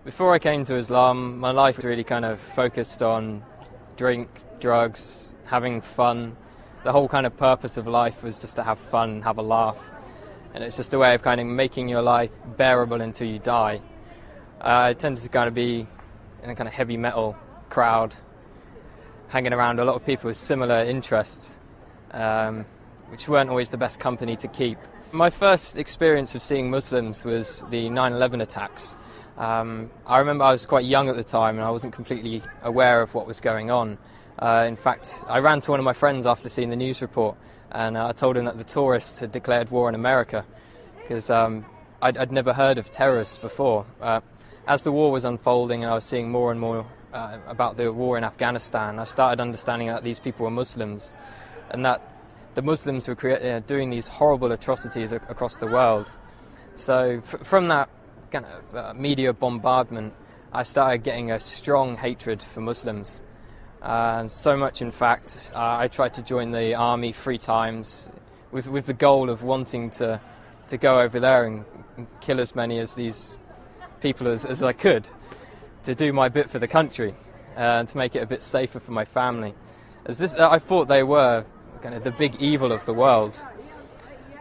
Before I came to Islam, my life was really kind of focused on drink, drugs, having fun. The whole kind of purpose of life was just to have fun, have a laugh. And it's just a way of kind of making your life bearable until you die. I tended to kind of be in a kind of heavy metal crowd, hanging around a lot of people with similar interests, which weren't always the best company to keep. My first experience of seeing Muslims was the 9/11 attacks. I remember I was quite young at the time and I wasn't completely aware of what was going on. In fact, I ran to one of my friends after seeing the news report and I told him that the tourists had declared war on America because I'd never heard of terrorists before. As the war was unfolding and I was seeing more and more about the war in Afghanistan, I started understanding that these people were Muslims and that the Muslims were doing these horrible atrocities across the world. So from that kind of media bombardment, I started getting a strong hatred for Muslims. So much, in fact, I tried to join the army 3 times with the goal of wanting to go over there and kill as many of these people as I could, to do my bit for the country and to make it a bit safer for my family. I thought they were kind of the big evil of the world.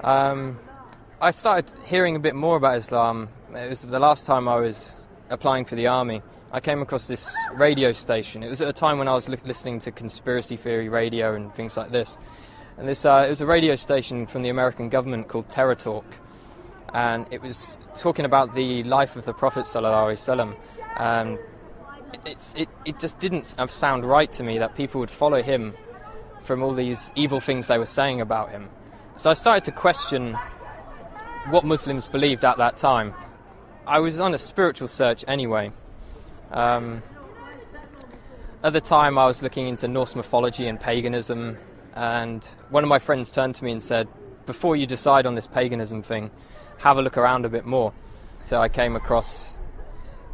I started hearing a bit more about Islam. It was the last time I was applying for the army. I came across this radio station. It was at a time when I was listening to conspiracy theory radio and things like this. And it was a radio station from the American government called Terror Talk. And it was talking about the life of the Prophet ﷺ. It just didn't sound right to me that people would follow him from all these evil things they were saying about him. So I started to question what Muslims believed at that time. I was on a spiritual search anyway. At the time I was looking into Norse mythology and paganism, and one of my friends turned to me and said, before you decide on this paganism thing, have a look around a bit more. So I came across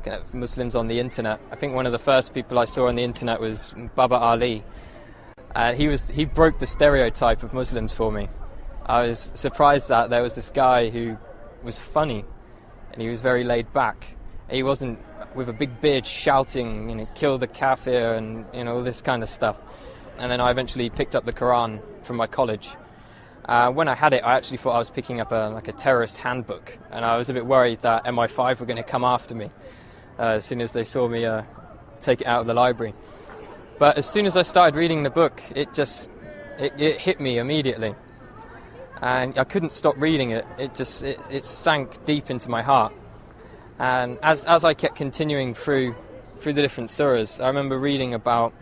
kind of Muslims on the internet. I think one of the first people I saw on the internet was Baba Ali. He broke the stereotype of Muslims for me. I was surprised that there was this guy who was funny and he was very laid back. He wasn't with a big beard shouting, kill the kafir and all this kind of stuff. And then I eventually picked up the Quran from my college. When I had it, I actually thought I was picking up a terrorist handbook, and I was a bit worried that MI5 were going to come after me as soon as they saw me take it out of the library. But as soon as I started reading the book, it hit me immediately. And I couldn't stop reading it. It sank deep into my heart. And as I kept continuing through the different surahs, I remember reading about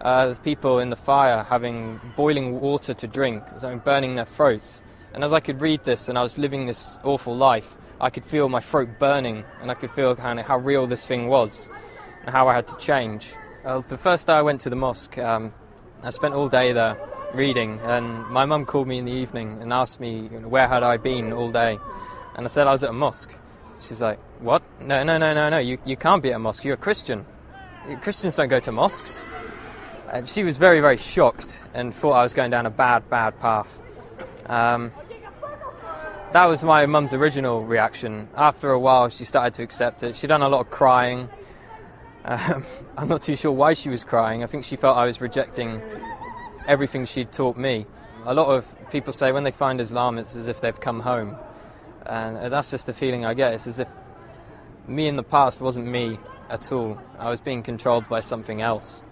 the people in the fire having boiling water to drink, burning their throats. And as I could read this and I was living this awful life, I could feel my throat burning and I could feel kind of how real this thing was and how I had to change. The first day I went to the mosque, I spent all day there reading, and my mum called me in the evening and asked me where had I been all day, and I said I was at a mosque. She's like, what? No, you can't be at a mosque, you're a Christian. Christians don't go to mosques. And she was very, very shocked and thought I was going down a bad path. That was my mum's original reaction. After a while she started to accept it. She'd done a lot of crying. I'm not too sure why she was crying. I think she felt I was rejecting everything she'd taught me. A lot of people say when they find Islam it's as if they've come home. And that's just the feeling I get. It's as if me in the past wasn't me at all. I was being controlled by something else.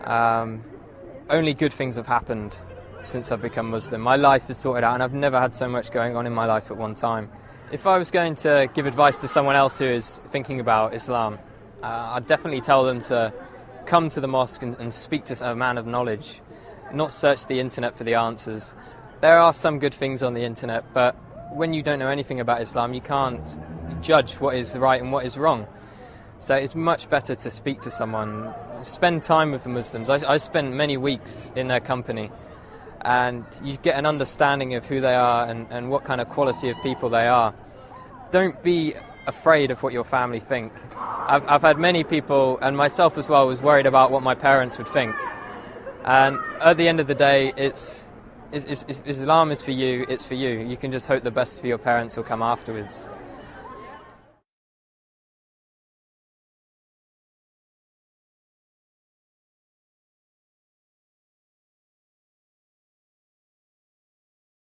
Only good things have happened since I've become Muslim. My life is sorted out and I've never had so much going on in my life at one time. If I was going to give advice to someone else who is thinking about Islam, I'd definitely tell them to come to the mosque and speak to a man of knowledge, not search the internet for the answers. There are some good things on the internet, but when you don't know anything about Islam, you can't judge what is right and what is wrong. So it's much better to speak to someone, spend time with the Muslims. I spent many weeks in their company, and you get an understanding of who they are and what kind of quality of people they are. Don't be afraid of what your family think. I've had many people, and myself as well, was worried about what my parents would think. And at the end of the day, Islam is for you, it's for you. You can just hope the best for your parents will come afterwards.